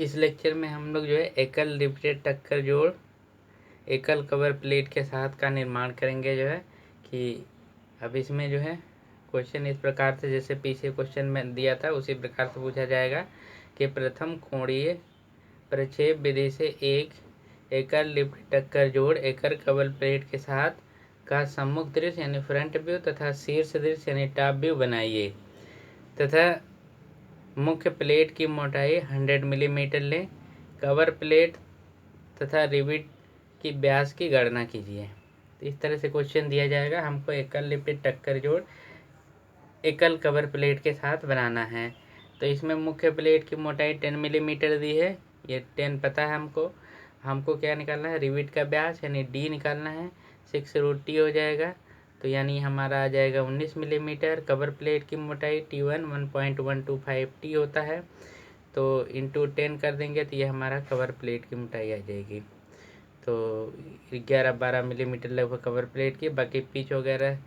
इस लेक्चर में हम लोग जो है एकल रिपीटेड टक्कर जोड़ एकल कवर प्लेट के साथ का निर्माण करेंगे। जो है कि अब इसमें जो है क्वेश्चन इस प्रकार से, जैसे पीछे क्वेश्चन में दिया था उसी प्रकार से पूछा जाएगा कि प्रथम कोणीय प्रक्षेप विधि से एक एकल रिपीटेड टक्कर जोड़ एकल कवर प्लेट के साथ का सम्मुख दृश्य यानी फ्रंट व्यू तथा शीर्ष दृश्य यानी टॉप व्यू बनाइए तथा मुख्य प्लेट की मोटाई 100 मिलीमीटर लें। कवर प्लेट तथा रिविट की व्यास की गणना कीजिए। तो इस तरह से क्वेश्चन दिया जाएगा। हमको एकल रिपीटेड टक्कर जोड़ एकल कवर प्लेट के साथ बनाना है। तो इसमें मुख्य प्लेट की मोटाई 10 मिलीमीटर दी है, ये 10 पता है हमको क्या निकालना है, रिविट का व्यास यानी डी निकालना है, 6√t हो जाएगा। तो यानी हमारा आ जाएगा 19 मिलीमीटर। कवर प्लेट की मोटाई T1 1.125t होता है, तो इंटू 10 कर देंगे तो ये हमारा कवर प्लेट की मोटाई आ जाएगी। तो 11-12 मिलीमीटर लगभग कवर प्लेट की। बाकी पिच वगैरह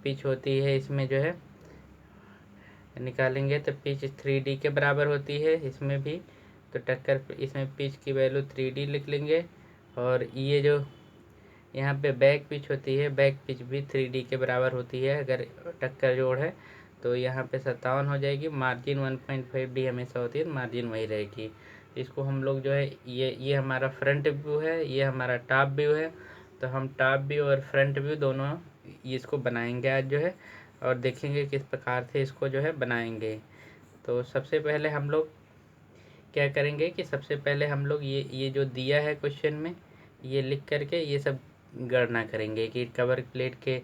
पिच होती है इसमें जो है निकालेंगे तो पिच 3D के बराबर होती है इसमें भी। तो टक्कर इसमें पिच की वैल्यू 3D लिख लेंगे। और ये जो यहाँ पे बैक पिच होती है, बैक पिच भी 3D के बराबर होती है अगर टक्कर जोड़ है। तो यहाँ पे 57 हो जाएगी। मार्जिन 1.5D हमेशा होती है, मार्जिन वही रहेगी। इसको हम लोग जो है ये हमारा फ्रंट व्यू है, ये हमारा टॉप व्यू है। तो हम टॉप व्यू और फ्रंट व्यू दोनों इसको बनाएंगे आज जो है, और देखेंगे किस प्रकार से इसको जो है बनाएंगे। तो सबसे पहले हम लोग क्या करेंगे कि सबसे पहले हम लोग ये जो दिया है क्वेश्चन में ये लिख करके ये सब गणना करेंगे कि कवर प्लेट के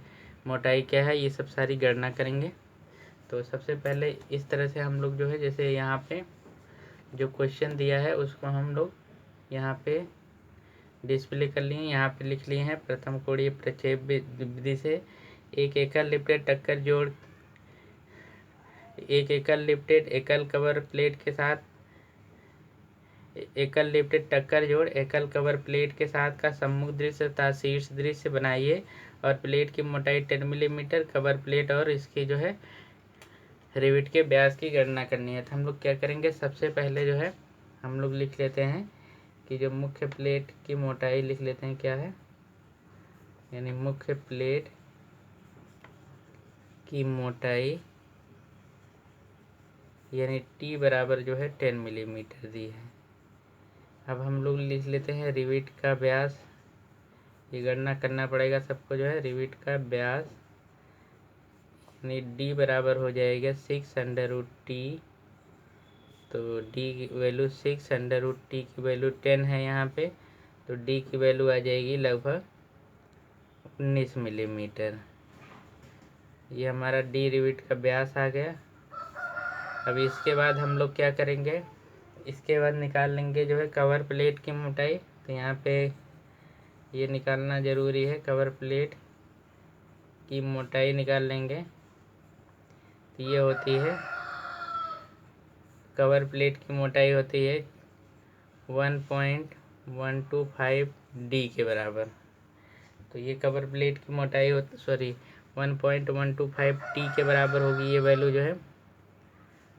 मोटाई क्या है, ये सब सारी गणना करेंगे। तो सबसे पहले इस तरह से हम लोग जो है, जैसे यहाँ पे जो क्वेश्चन दिया है उसको हम लोग यहाँ पे डिस्प्ले कर लिए। यहाँ पे लिख लिए हैं प्रथम कोणीय प्रक्षेप विधि से एक एकल लिपटेड टक्कर जोड़ एक एकल लिपटेड एकल कवर प्लेट के साथ एकल लिपटेड टक्कर जोड़ एकल कवर प्लेट के साथ का सम्मुख दृश्य तथा शीर्ष दृश्य बनाइए और प्लेट की मोटाई 10 मिलीमीटर कवर प्लेट और इसकी जो है रिविट के व्यास की गणना करनी है। तो हम लोग क्या करेंगे, सबसे पहले जो है हम लोग लिख लेते हैं कि जो मुख्य प्लेट की मोटाई लिख लेते हैं क्या है, यानी मुख्य प्लेट की मोटाई यानी टी बराबर जो है 10 मिलीमीटर दी है। अब हम लोग लिख लेते हैं रिविट का व्यास, ये गणना करना पड़ेगा सबको जो है। रिविट का व्यास यानी डी बराबर हो जाएगा 6√t। तो डी की वैल्यू 6√t की वैल्यू 10 है यहाँ पे, तो डी की वैल्यू आ जाएगी लगभग 19 मिलीमीटर। ये हमारा डी रिविट का व्यास आ गया। अब इसके बाद हम लोग क्या करेंगे, इसके बाद निकाल लेंगे जो है कवर प्लेट की मोटाई। तो यहाँ पे ये निकालना ज़रूरी है, कवर प्लेट की मोटाई निकाल लेंगे। तो ये होती है कवर प्लेट की मोटाई होती है 1.125D के बराबर। तो ये कवर प्लेट की मोटाई 1.125T के बराबर होगी ये वैल्यू जो है।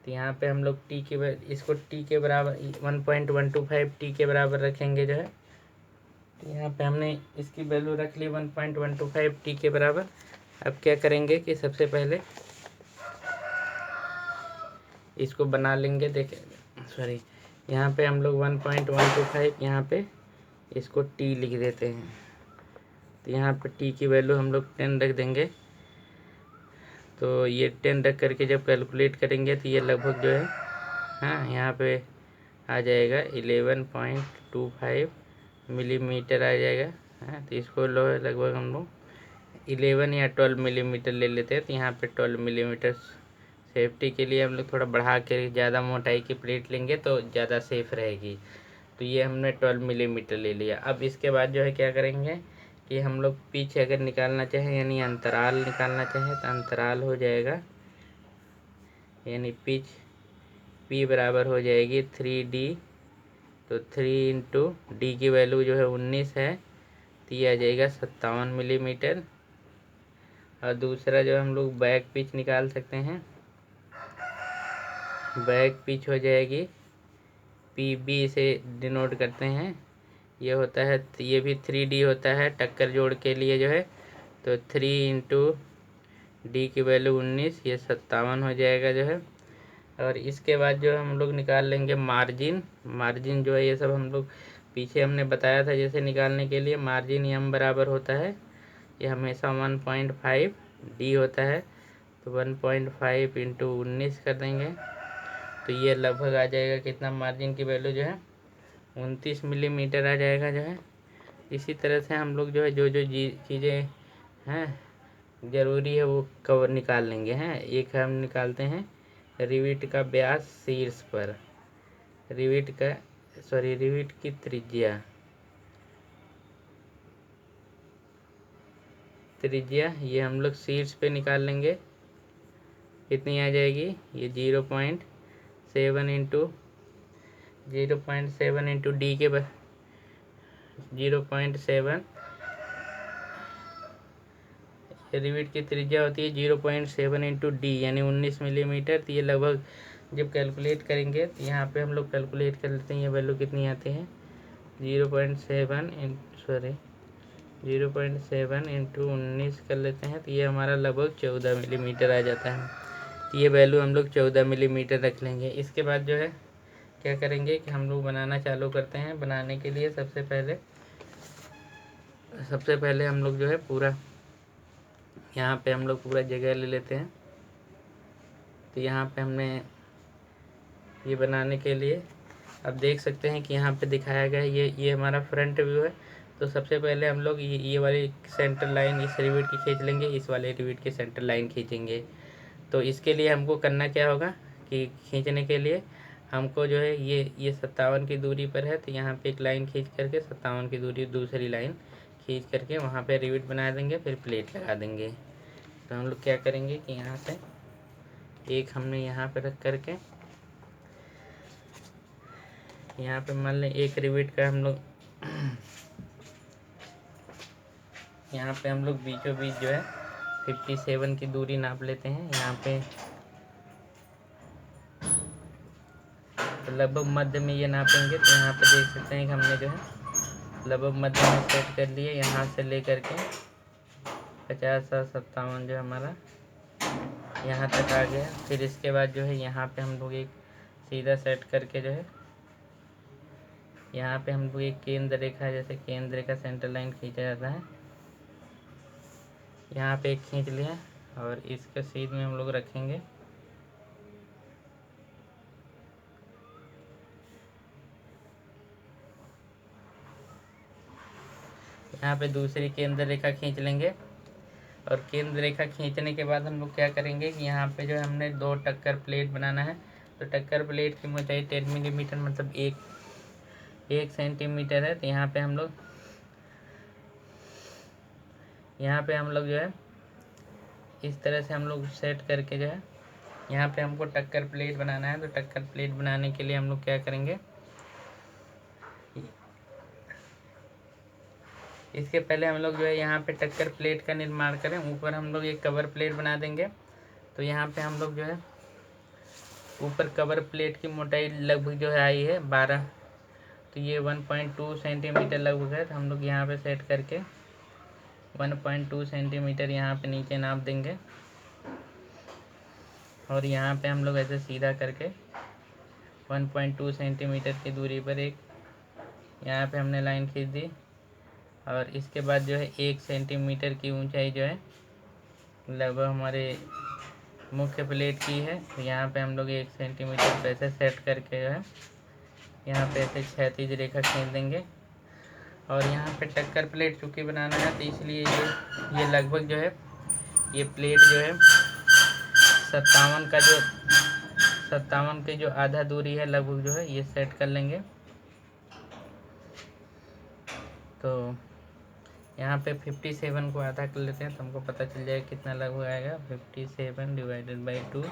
तो यहाँ पे हम लोग इसको T के बराबर 1.125T के बराबर रखेंगे जो है। तो यहाँ पे हमने इसकी वैल्यू रख ली 1.125T के बराबर। अब क्या करेंगे कि सबसे पहले इसको बना लेंगे। देखें यहाँ पे हम लोग 1.125 यहाँ पे इसको T लिख देते हैं। तो यहाँ पे T की वैल्यू हम लोग 10 रख देंगे। तो ये 10 रख करके जब कैलकुलेट करेंगे तो ये लगभग जो है हाँ यहाँ पे आ जाएगा 11.25 मिलीमीटर आ जाएगा। हाँ तो इसको लगभग हम लोग 11 या 12 मिलीमीटर ले लेते हैं। तो यहाँ पे 12 मिलीमीटर सेफ्टी के लिए हम लोग थोड़ा बढ़ा के ज़्यादा मोटाई की प्लेट लेंगे तो ज़्यादा सेफ रहेगी। तो ये हमने 12 मिलीमीटर ले लिया। अब इसके बाद जो है क्या करेंगे कि हम लोग पिच अगर निकालना चाहें यानी अंतराल निकालना चाहें तो अंतराल हो जाएगा, यानी पिच P बराबर हो जाएगी 3D। तो 3 × D की वैल्यू जो है 19 है, तो ये आ जाएगा 57 मिलीमीटर। और दूसरा जो हम लोग बैक पिच निकाल सकते हैं, बैक पिच हो जाएगी PB से डिनोट करते हैं। ये होता है, ये भी 3D होता है टक्कर जोड़ के लिए जो है। तो 3 इंटू डी की वैल्यू 19, ये 57 हो जाएगा जो है। और इसके बाद जो हम लोग निकाल लेंगे मार्जिन। मार्जिन जो है ये सब हम लोग पीछे हमने बताया था जैसे निकालने के लिए। मार्जिन एम बराबर होता है, ये हमेशा 1.5 डी होता है। तो 1.5 इंटू 19 कर देंगे, तो ये लगभग आ जाएगा कितना, मार्जिन की वैल्यू जो है 29 मिलीमीटर आ जाएगा जो है। इसी तरह से हम लोग जो है जो जो चीज़ें हैं ज़रूरी है वो कवर निकाल लेंगे हैं। एक हम निकालते हैं रिविट का व्यास शीर्ष पर, रिविट की त्रिज्या ये हम लोग शीर्ष पे निकाल लेंगे। कितनी आ जाएगी, ये 0.7 इंटू डी के 0.7, रिविट की त्रिज्या होती है 0.7 इंटू डी यानी 19 मिलीमीटर। तो ये लगभग जब कैलकुलेट करेंगे तो यहाँ पे हम लोग कैलकुलेट कर लेते हैं ये वैल्यू कितनी आती है। 0.7 इंटू 19 कर लेते हैं, तो ये हमारा लगभग 14 मिलीमीटर आ जाता है। तो ये वैल्यू हम लोग 14 मिलीमीटर रख लेंगे। इसके बाद जो है क्या करेंगे कि हम लोग बनाना चालू करते हैं। बनाने के लिए सबसे पहले हम लोग जो है पूरा यहाँ पे हम लोग पूरा जगह ले लेते हैं। तो यहाँ पे हमने ये बनाने के लिए अब देख सकते हैं कि यहाँ पे दिखाया गया है ये हमारा फ्रंट व्यू है। तो सबसे पहले हम लोग ये वाली सेंटर लाइन इस रिविट की खींच लेंगे, इस वाले रिविट की सेंटर लाइन खींचेंगे। तो इसके लिए हमको करना क्या होगा कि खींचने के लिए हमको जो है ये 57 की दूरी पर है, तो यहाँ पे एक लाइन खींच करके 57 की दूरी दूसरी लाइन खींच करके वहाँ पे रिविट बना देंगे, फिर प्लेट लगा देंगे। तो हम लोग क्या करेंगे कि यहाँ से एक हमने यहाँ पे रख करके यहाँ पे मान लें एक रिविट का हम लोग यहाँ पे हम लोग बीचों बीच जो है 57 की दूरी नाप लेते हैं। यहाँ पे तो लगभग मध्य में ये नापेंगे। तो यहाँ पे देख सकते हैं कि हमने जो है लगभग मध्य में सेट कर लिए, यहाँ से लेकर के 50 और 57 जो हमारा यहाँ तक आ गया। फिर इसके बाद जो है यहाँ पे हम लोग एक सीधा सेट करके जो है यहाँ पे हम लोग एक केंद्र रेखा, जैसे केंद्र रेखा सेंटर लाइन खींचा जाता है, यहाँ पे एक खींच लिया और इसके सीध में हम लोग रखेंगे। यहाँ पे दूसरी केंद्र रेखा खींच लेंगे और केंद्र रेखा खींचने के बाद हम लोग क्या करेंगे कि यहाँ पे जो हमने दो टक्कर प्लेट बनाना है। तो टक्कर प्लेट की मोटाई 10 मिलीमीटर मतलब एक सेंटीमीटर है। तो यहाँ पे हम लोग जो है इस तरह से हम लोग सेट करके जो है यहाँ पे हमको टक्कर प्लेट बनाना है। तो टक्कर प्लेट बनाने के लिए हम लोग क्या करेंगे, इसके पहले हम लोग जो है यहाँ पे टक्कर प्लेट का निर्माण करें। ऊपर हम लोग एक कवर प्लेट बना देंगे। तो यहाँ पे हम लोग जो है ऊपर कवर प्लेट की मोटाई लगभग जो है आई है 12, तो ये 1.2 सेंटीमीटर लगभग है। तो हम लोग यहाँ पे सेट करके 1.2 सेंटीमीटर यहाँ पे नीचे नाप देंगे और यहाँ पे हम लोग ऐसे सीधा करके 1.2 सेंटीमीटर की दूरी पर एक यहाँ पे हमने लाइन खींच दी। और इसके बाद जो है 1 सेंटीमीटर की ऊंचाई जो है लगभग हमारे मुख्य प्लेट की है। तो यहाँ पे हम लोग 1 सेंटीमीटर पे ऐसे सेट करके जो है यहाँ पे ऐसे क्षैतिज रेखा खींच देंगे। और यहाँ पे टक्कर प्लेट चूँकि बनाना है तो इसलिए ये लगभग जो है ये प्लेट जो है 57 के जो आधा दूरी है लगभग जो है ये सेट कर लेंगे। तो यहाँ पे 57 को आधा कर लेते हैं तो हमको पता चल जाएगा कितना लगभग आएगा, 57 डिवाइडेड बाई 2,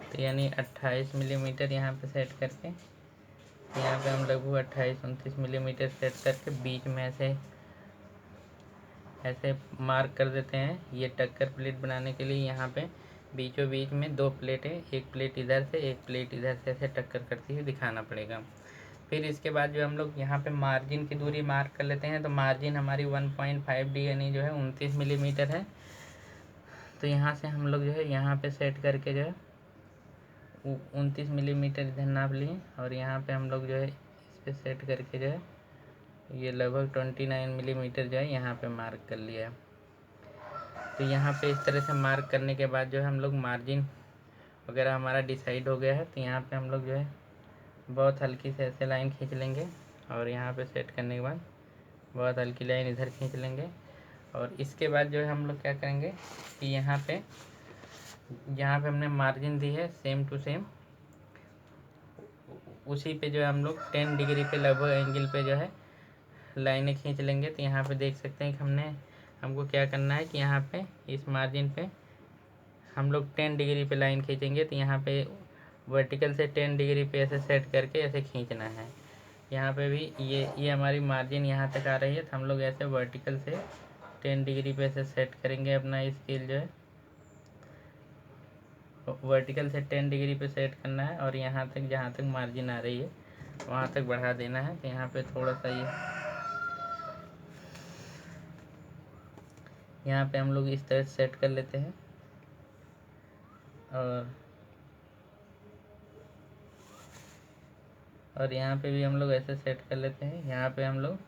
तो यानी 28 मिलीमीटर यहाँ पे सेट करके यहाँ पे हम लगभग 28-29 मिलीमीटर सेट करके बीच में ऐसे मार्क कर देते हैं। ये टक्कर प्लेट बनाने के लिए यहाँ पे बीचों बीच में दो प्लेटें, एक प्लेट इधर से एक प्लेट इधर से ऐसे टक्कर करती हुई दिखाना पड़ेगा। फिर इसके बाद जो हम लोग यहाँ पे मार्जिन की दूरी मार्क कर लेते हैं। तो मार्जिन हमारी 1.5D यानी जो है 29 मिलीमीटर है। तो यहाँ से हम लोग जो है यहाँ पे सेट करके जो है 29 मिलीमीटर इधर नाप लिए, और यहाँ पे हम लोग जो है इस पर सेट करके जो है ये लगभग 29 मिलीमीटर जो है यहाँ पे मार्क कर लिया है। तो यहाँ पे इस तरह से मार्क करने के बाद जो है हम लोग मार्जिन वगैरह हमारा डिसाइड हो गया है। तो यहाँ पे हम लोग जो है बहुत हल्की से ऐसे लाइन खींच लेंगे, और यहाँ पे सेट करने के बाद बहुत हल्की लाइन इधर खींच लेंगे। और इसके बाद जो है हम लोग क्या करेंगे कि यहाँ पे हमने मार्जिन दी है सेम टू सेम, उसी पे जो है हम लोग 10 डिग्री पे लगभग एंगल पे जो है लाइनें खींच लेंगे। तो यहाँ पे देख सकते हैं कि हमको क्या करना है कि यहाँ पे इस मार्जिन पे हम लोग 10 डिग्री पे लाइन खींचेंगे। तो यहाँ पे वर्टिकल से 10 डिग्री पे ऐसे सेट करके ऐसे खींचना है। यहाँ पे भी ये हमारी मार्जिन यहाँ तक आ रही है, तो हम लोग ऐसे वर्टिकल से 10 डिग्री पे ऐसे सेट करेंगे अपना स्केल जो है वर्टिकल से 10 डिग्री पे सेट करना है, और यहाँ तक जहाँ तक मार्जिन आ रही है वहाँ तक बढ़ा देना है। तो यहाँ पे थोड़ा सा यहाँ पे हम लोग इस तरह सेट कर लेते हैं, और यहाँ पे भी हम लोग ऐसे सेट कर लेते हैं। यहाँ पे हम लोग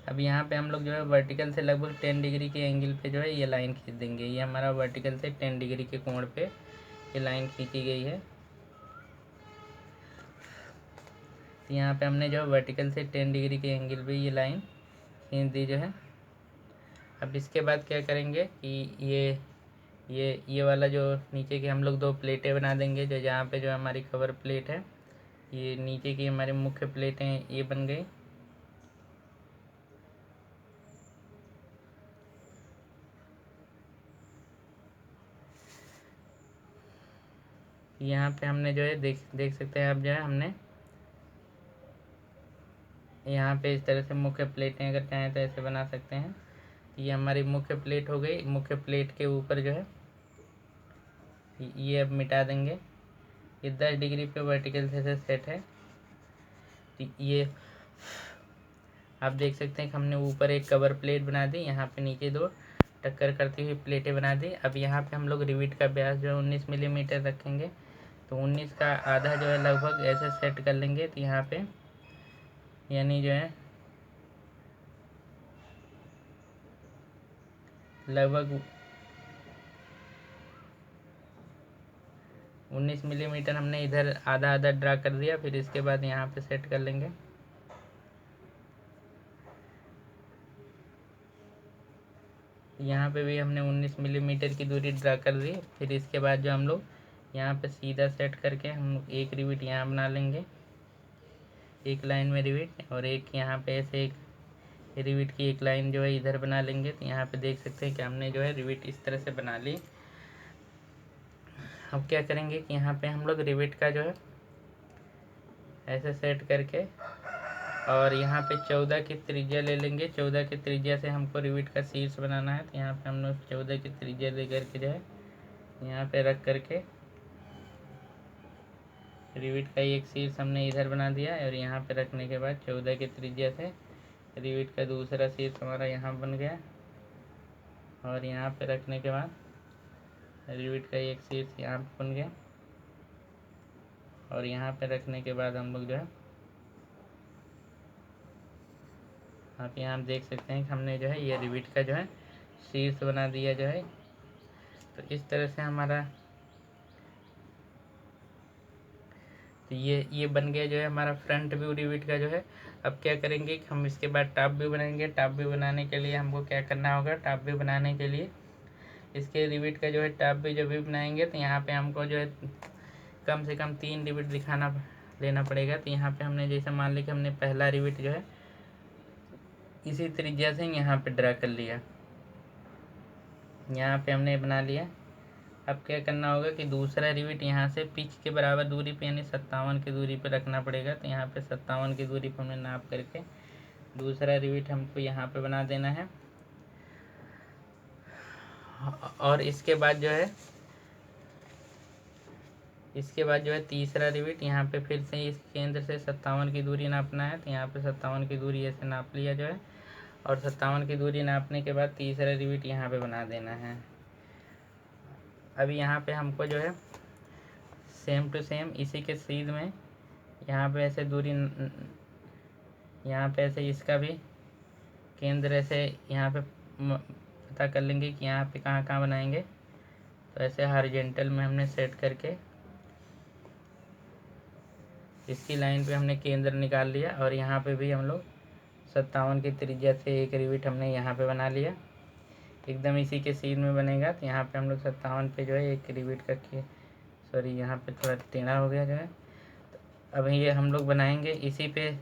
अब यहाँ पे हम लोग जो है वर्टिकल से लगभग 10 डिग्री के एंगल पे जो है ये लाइन खींच देंगे। ये हमारा वर्टिकल से 10 डिग्री के कोण पे ये लाइन खींची गई है। तो यहाँ पे हमने जो वर्टिकल से 10 डिग्री के एंगल पे ये लाइन खींच दी जो है। अब इसके बाद क्या करेंगे कि ये वाला जो नीचे की हम लोग 2 प्लेटें बना देंगे। जो जहाँ पे जो हमारी कवर प्लेट है, ये नीचे की हमारी मुख्य प्लेटें ये बन गई। यहाँ पे हमने जो है देख सकते हैं आप जो है हमने यहाँ पे इस तरह से मुख्य प्लेटें अगर चाहें तो ऐसे बना सकते हैं। ये हमारी मुख्य प्लेट हो गई। मुख्य प्लेट के ऊपर जो है ये अब मिटा देंगे। ये 10 डिग्री पे वर्टिकल से सेट है। तो ये आप देख सकते हैं कि हमने ऊपर एक कवर प्लेट बना दी, यहाँ पे नीचे 2 टक्कर करती हुई प्लेटें बना दी। अब यहाँ पे हम लोग रिविट का व्यास जो है 19 मिलीमीटर रखेंगे। तो 19 का आधा जो है लगभग ऐसे सेट कर लेंगे। तो यहाँ पे यानी जो है लगभग 19 मिलीमीटर हमने इधर आधा आधा ड्रा कर दिया। फिर इसके बाद यहाँ पे सेट कर लेंगे। यहाँ पे भी हमने 19 मिलीमीटर की दूरी ड्रा कर दी। फिर इसके बाद जो हम लोग यहाँ पे सीधा सेट करके हम एक रिविट यहाँ बना लेंगे, एक लाइन में रिविट, और एक यहाँ पे ऐसे एक रिविट की एक लाइन जो है इधर बना लेंगे। तो यहाँ पे देख सकते हैं कि हमने जो है रिविट इस तरह से बना ली। अब क्या करेंगे कि यहाँ पे हम लोग रिविट का जो है ऐसे सेट करके, और यहाँ पे 14 की त्रिज्या ले लेंगे। 14 की त्रिज्या से हमको रिविट का शीर्ष बनाना है। तो यहाँ पे हम लोग 14 की त्रिज्या ले करके जो है यहाँ पे रख करके रिविट का एक शीर्ष हमने इधर बना दिया, और यहाँ पे रखने के बाद 14 की त्रिज्या से रिविट का दूसरा शीर्ष हमारा यहाँ बन गया, और यहाँ पे रखने के बाद रिविट का एक शीर्ष यहाँ पे बन गया, और यहाँ पे रखने के बाद हम लोग जो है आप यहाँ देख सकते हैं कि हमने जो है ये रिविट का जो है शीर्ष बना दिया जो है। तो इस तरह से हमारा तो ये बन गया जो है हमारा फ्रंट व्यू रिविट का जो है। अब क्या करेंगे कि हम इसके बाद टॉप व्यू बनाएंगे। टॉप व्यू बनाने के लिए हमको क्या करना होगा, टॉप व्यू बनाने के लिए इसके रिविट का जो है टॉप व्यू जब भी बनाएंगे तो यहाँ पे हमको जो है कम से कम 3 रिविट लेना पड़ेगा। तो यहाँ पे हमने जैसे मान लिया कि हमने पहला रिविट जो है इसी त्रिज्या से यहाँ पे ड्रा कर लिया, यहाँ पे हमने बना लिया। अब क्या करना होगा कि दूसरा रिविट यहाँ से पिच के बराबर दूरी पे यानी 57 की दूरी पे रखना पड़ेगा। तो यहाँ पे 57 की दूरी पर हमने नाप करके दूसरा रिविट हमको यहाँ पे बना देना है। और इसके बाद जो है तीसरा रिविट यहाँ पे फिर से इस केंद्र से 57 की दूरी नापना है। तो यहाँ पे 57 की दूरी ऐसे नाप लिया जो है, और 57 की दूरी नापने के बाद तीसरा रिविट यहाँ पे बना देना है। अभी यहाँ पे हमको जो है सेम टू सेम इसी के सीध में यहाँ पे ऐसे दूरी, यहाँ पे ऐसे इसका भी केंद्र ऐसे यहाँ पे पता कर लेंगे कि यहाँ पे कहाँ कहाँ बनाएंगे। तो ऐसे हॉरिजॉन्टल में हमने सेट करके इसकी लाइन पे हमने केंद्र निकाल लिया, और यहाँ पे भी हम लोग 57 की त्रिज्या से एक रिविट हमने यहाँ पे बना लिया, एकदम इसी के सीध में बनेगा। तो यहाँ पे हम लोग 57 पे जो है एक रिविट करके, सॉरी यहाँ पे थोड़ा टेढ़ा हो गया जो है। तो अब ये हम लोग बनाएंगे इसी पे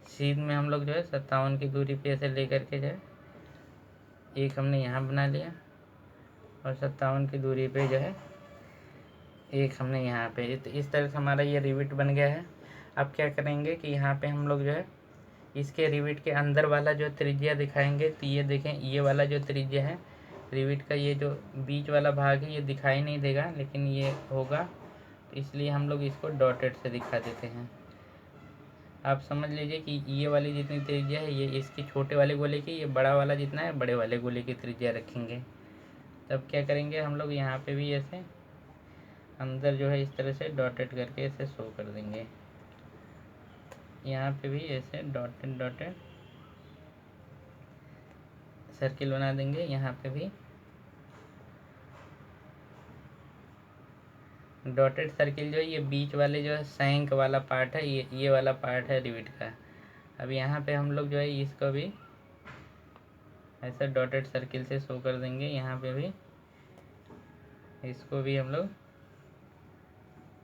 सीध में हम लोग जो है 57 की दूरी पे ऐसे लेकर के जो है एक हमने यहाँ बना लिया, और 57 की दूरी पे जो है एक हमने यहाँ पे, इस तरह से हमारा ये रिविट बन गया है। अब क्या करेंगे कि यहाँ पे हम लोग जो है इसके रिविट के अंदर वाला जो त्रिज्या दिखाएंगे। तो ये देखें, ये वाला जो त्रिज्या है रिविट का, ये जो बीच वाला भाग है ये दिखाई नहीं देगा, लेकिन ये होगा, तो इसलिए हम लोग इसको डॉटेड से दिखा देते हैं। आप समझ लीजिए कि ये वाली जितनी त्रिज्या है ये इसकी छोटे वाले गोले की, ये बड़ा वाला जितना है बड़े वाले गोले की त्रिज्या रखेंगे। तब क्या करेंगे हम लोग यहाँ पे भी ऐसे अंदर जो है इस तरह से डॉटेड करके ऐसे शो कर देंगे। यहाँ पे भी ऐसे डॉटेड डॉटेड सर्किल बना देंगे। यहाँ पे भी डॉटेड सर्किल जो है ये बीच वाले जो है सैंक वाला पार्ट है, ये वाला पार्ट है रिविट का। अब यहाँ पे हम लोग जो है इसको भी ऐसा डॉटेड सर्किल से शो कर देंगे। यहाँ पे भी इसको भी हम लोग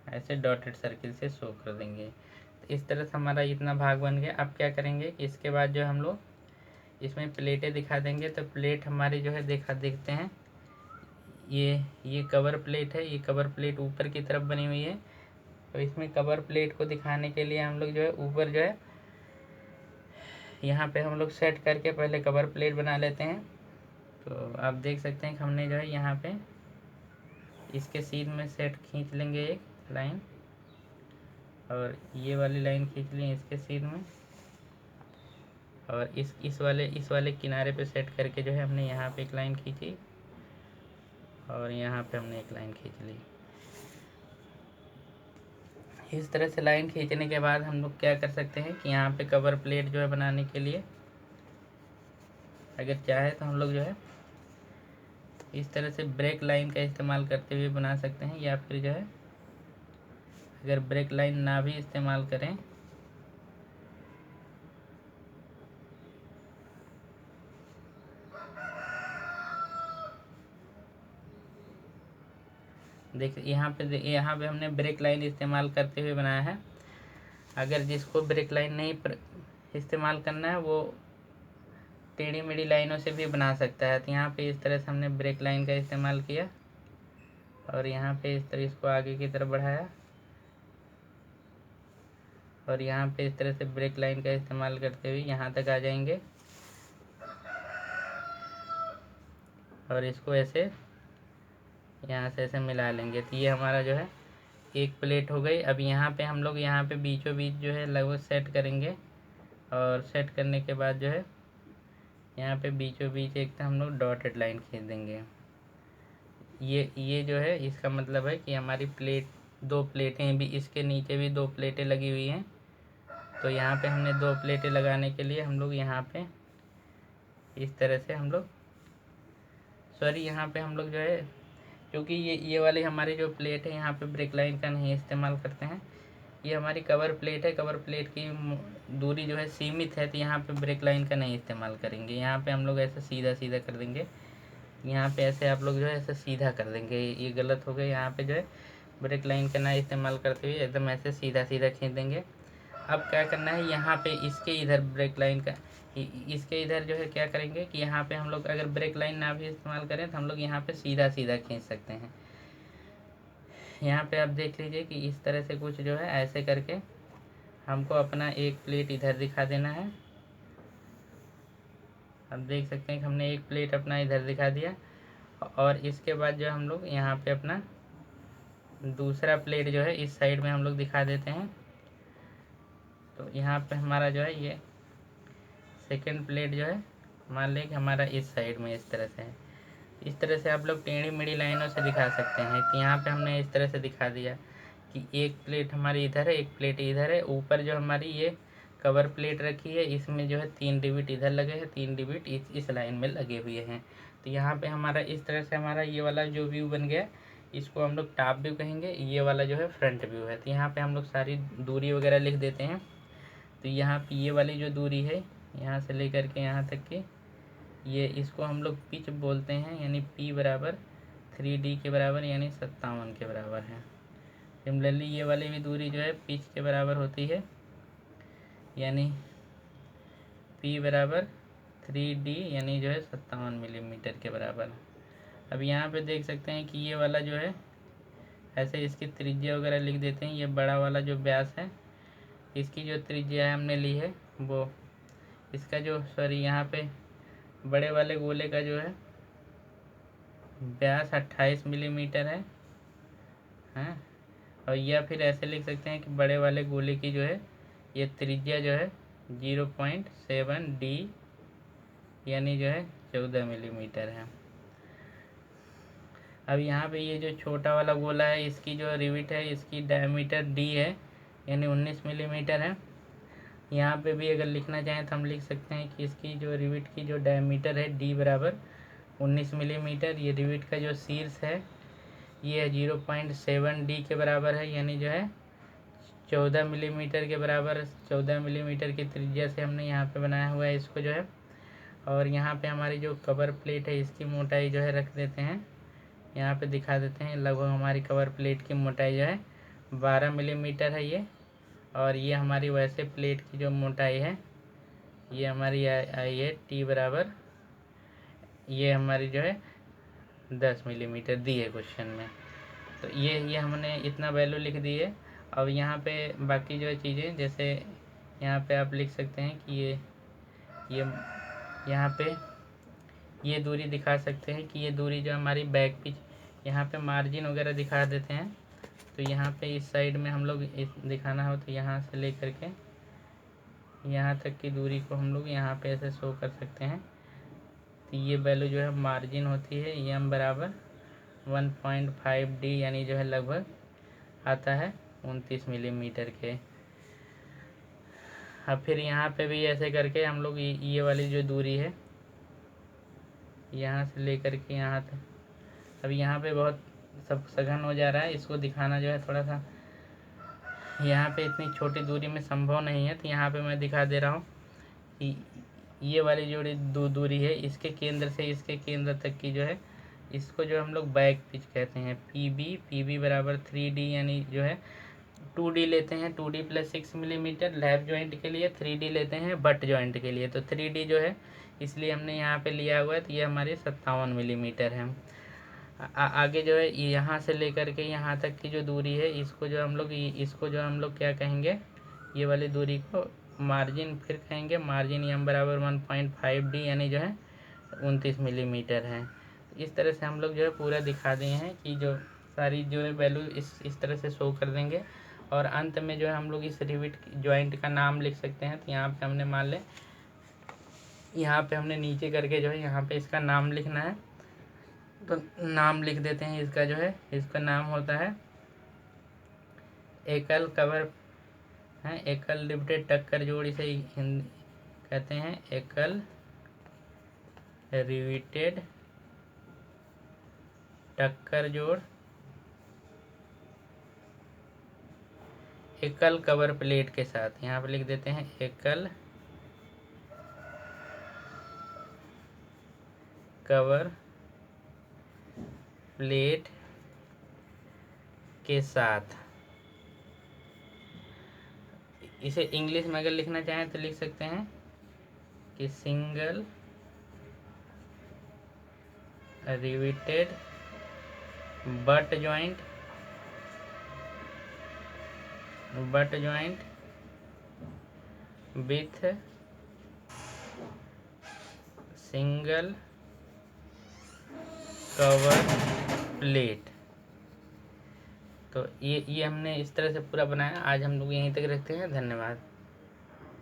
ऐसे डॉटेड सर्किल से शो कर देंगे। तो इस तरह से हमारा इतना भाग बन गया। अब क्या करेंगे कि इसके बाद जो हम लोग इसमें प्लेटें दिखा देंगे। तो प्लेट हमारी जो है देखते हैं, ये कवर प्लेट है, ये कवर प्लेट ऊपर की तरफ बनी हुई है। तो इसमें कवर प्लेट को दिखाने के लिए हम लोग जो है ऊपर जो है यहाँ पे हम लोग सेट करके पहले कवर प्लेट बना लेते हैं। तो आप देख सकते हैं कि हमने जो है यहाँ पे इसके सीध में सेट खींच लेंगे एक लाइन, और ये वाली लाइन खींच ली इसके सीध में, और इस वाले किनारे पे सेट करके जो है हमने यहाँ पे एक लाइन खींची, और यहाँ पे हमने एक लाइन खींच ली। इस तरह से लाइन खींचने के बाद हम लोग क्या कर सकते हैं कि यहाँ पे कवर प्लेट जो है बनाने के लिए अगर चाहे तो हम लोग जो है इस तरह से ब्रेक लाइन का इस्तेमाल करते हुए बना सकते हैं, या फिर जो है अगर ब्रेक लाइन ना भी इस्तेमाल करें देखिए यहाँ पे हमने ब्रेक लाइन इस्तेमाल करते हुए बनाया है। अगर जिसको ब्रेक लाइन नहीं इस्तेमाल करना है वो टेढ़ी मेढ़ी लाइनों से भी बना सकता है। तो यहाँ पे इस तरह से हमने ब्रेक लाइन का इस्तेमाल किया, और यहाँ पे इस तरह इसको आगे की तरफ बढ़ाया, और यहाँ पे इस तरह से ब्रेक लाइन का इस्तेमाल करते हुए यहाँ तक आ जाएंगे, और इसको ऐसे यहाँ से ऐसे मिला लेंगे। तो ये हमारा जो है एक प्लेट हो गई। अब यहाँ पे हम लोग यहाँ पे बीचों बीच जो है लगभग सेट करेंगे, और सेट करने के बाद जो है यहाँ पे बीचों बीच एक तो हम लोग डॉटेड लाइन खींच देंगे। ये जो है इसका मतलब है कि हमारी दो प्लेटें भी, इसके नीचे भी दो प्लेटें लगी हुई हैं। तो यहाँ पे हमने दो प्लेटें लगाने के लिए हम लोग यहाँ पे इस तरह से हम लोग यहाँ पे हम लोग जो है, क्योंकि ये वाली हमारी जो प्लेट है यहाँ पे ब्रेक लाइन का नहीं इस्तेमाल करते हैं, ये हमारी कवर प्लेट है। कवर प्लेट की दूरी जो है सीमित है, तो यहाँ पे ब्रेक लाइन का नहीं इस्तेमाल करेंगे। यहाँ पे हम लोग ऐसे सीधा सीधा कर देंगे। यहाँ पे ऐसे आप लोग जो है ऐसे सीधा कर देंगे, ये गलत हो गया। यहाँ पे जो है ब्रेक लाइन का ना इस्तेमाल करते हुए एकदम ऐसे सीधा सीधा खींच देंगे। अब क्या करना है, यहाँ पे इसके इधर ब्रेक लाइन का, इसके इधर जो है क्या करेंगे कि यहाँ पे हम लोग अगर ब्रेक लाइन ना भी इस्तेमाल करें तो हम लोग यहाँ पे सीधा सीधा खींच सकते हैं। यहाँ पे आप देख लीजिए कि इस तरह से कुछ जो है ऐसे करके हमको अपना एक प्लेट इधर दिखा देना है। आप देख सकते हैं कि हमने एक प्लेट अपना इधर दिखा दिया, और इसके बाद जो हम लोग यहाँ पे अपना दूसरा प्लेट जो है इस साइड में हम लोग दिखा देते हैं। तो यहाँ पे हमारा जो है ये सेकंड प्लेट जो है मान लें कि हमारा इस साइड में इस तरह से है। इस तरह से आप लोग टेढ़ी मेढ़ी लाइनों से दिखा सकते हैं। कि यहाँ पे हमने इस तरह से दिखा दिया कि एक प्लेट हमारी इधर है, एक प्लेट इधर है। ऊपर जो हमारी ये कवर प्लेट रखी है इसमें जो है 3 डिबिट इधर लगे हैं, 3 डिबिट इस लाइन में लगे हुए हैं। तो यहाँ पे हमारा इस तरह से हमारा ये वाला जो व्यू बन गया, इसको हम लोग टॉप व्यू कहेंगे। ये वाला जो है फ्रंट व्यू है। तो यहाँ पे हम लोग सारी दूरी वगैरह लिख देते हैं। तो यहाँ पे ये वाली जो दूरी है यहाँ से लेकर के यहाँ तक की, ये इसको हम लोग पिच बोलते हैं, यानी P बराबर 3D के बराबर यानी 57 के बराबर है। सिमिलरली ये वाली भी दूरी जो है पिच के बराबर होती है, यानी P बराबर 3D यानी जो है 57 मिलीमीटर के बराबर। अब यहाँ पे देख सकते हैं कि ये वाला जो है ऐसे इसकी त्रिज्या वगैरह लिख देते हैं। ये बड़ा वाला जो व्यास है इसकी जो त्रिज्या है हमने ली है वो इसका जो यहाँ पे बड़े वाले गोले का जो है व्यास 28 मिलीमीटर है, हैं। और या फिर ऐसे लिख सकते हैं कि बड़े वाले गोले की जो है ये त्रिज्या जो है 0.7D यानी जो है 14 मिलीमीटर है। अब यहाँ पे ये जो छोटा वाला गोला है इसकी जो रिविट है इसकी डायमीटर D है यानी 19 मिलीमीटर है। यहाँ पे भी अगर लिखना चाहें तो हम लिख सकते हैं कि इसकी जो रिविट की जो डायमीटर है D बराबर 19 मिलीमीटर। ये रिविट का जो शीर्ष है ये 0.7D के बराबर है यानी जो है 14 मिलीमीटर के बराबर। 14 मिलीमीटर की त्रिज्या से हमने यहाँ पे बनाया हुआ है इसको जो है। और यहाँ पे हमारी जो कवर प्लेट है इसकी मोटाई जो है रख देते हैं, यहाँ पे दिखा देते हैं। लगभग हमारी कवर प्लेट की मोटाई जो है 12 मिलीमीटर है ये। और ये हमारी वैसे प्लेट की जो मोटाई है ये हमारी आई है T बराबर, ये हमारी जो है 10 मिलीमीटर दी है क्वेश्चन में। तो ये हमने इतना वैल्यू लिख दी है। अब यहाँ पे बाकी जो चीज़ें जैसे यहाँ पे आप लिख सकते हैं कि ये यहाँ पे ये दूरी दिखा सकते हैं कि ये दूरी जो हमारी बैक पिच, यहाँ पे मार्जिन वगैरह दिखा देते हैं। तो यहाँ पे इस साइड में हम लोग दिखाना हो तो यहाँ से लेकर के यहाँ तक की दूरी को हम लोग यहाँ पे ऐसे शो कर सकते हैं। तो ये वैल्यू जो है मार्जिन होती है M बराबर 1.5D यानी जो है लगभग आता है 29 मिलीमीटर के। अब फिर यहाँ पे भी ऐसे करके हम लोग ये वाली जो दूरी है यहाँ से लेकर के यहाँ तक, अब यहाँ पे बहुत सब सघन हो जा रहा है, इसको दिखाना जो है थोड़ा सा यहाँ पे इतनी छोटी दूरी में संभव नहीं है। तो यहाँ पे मैं दिखा दे रहा हूँ कि ये वाली जो दूरी है इसके केंद्र से इसके केंद्र तक की जो है इसको जो हम लोग बैक पिच कहते हैं। PB बराबर 3D यानी जो है 2D लेते हैं, 2D plus 6 millimetre lap joint के लिए, 3D लेते हैं बट जॉइंट के लिए। तो 3D जो है इसलिए हमने यहाँ पे लिया हुआ है। तो ये हमारी 57 मिलीमीटर है। आगे जो है यहाँ से लेकर के यहाँ तक की जो दूरी है इसको जो हम लोग क्या कहेंगे, ये वाली दूरी को मार्जिन फिर कहेंगे। मार्जिन M बराबर 1.5D यानी जो है 29 मिलीमीटर है। इस तरह से हम लोग जो है पूरा दिखा दिए हैं कि जो सारी जो है वैल्यू इस तरह से शो कर देंगे। और अंत में जो है हम लोग इस रिविट जॉइंट का नाम लिख सकते हैं। तो यहाँ पे हमने मान लें यहाँ पे हमने नीचे करके जो है यहाँ पे इसका नाम लिखना है। तो नाम लिख देते हैं इसका जो है, इसका नाम होता है एकल कवर है, एकल रिवेटेड टक्कर जोड़, इसे हिंदी कहते हैं एकल रिवेटेड टक्कर जोड़ एकल कवर प्लेट के साथ। यहाँ पर लिख देते हैं एकल कवर प्लेट के साथ। इसे इंग्लिश में अगर लिखना चाहें तो लिख सकते हैं कि single riveted butt joint with single cover plate. तो ये हमने इस तरह से पूरा बनाया। आज हम लोग यहीं तक रखते हैं। धन्यवाद।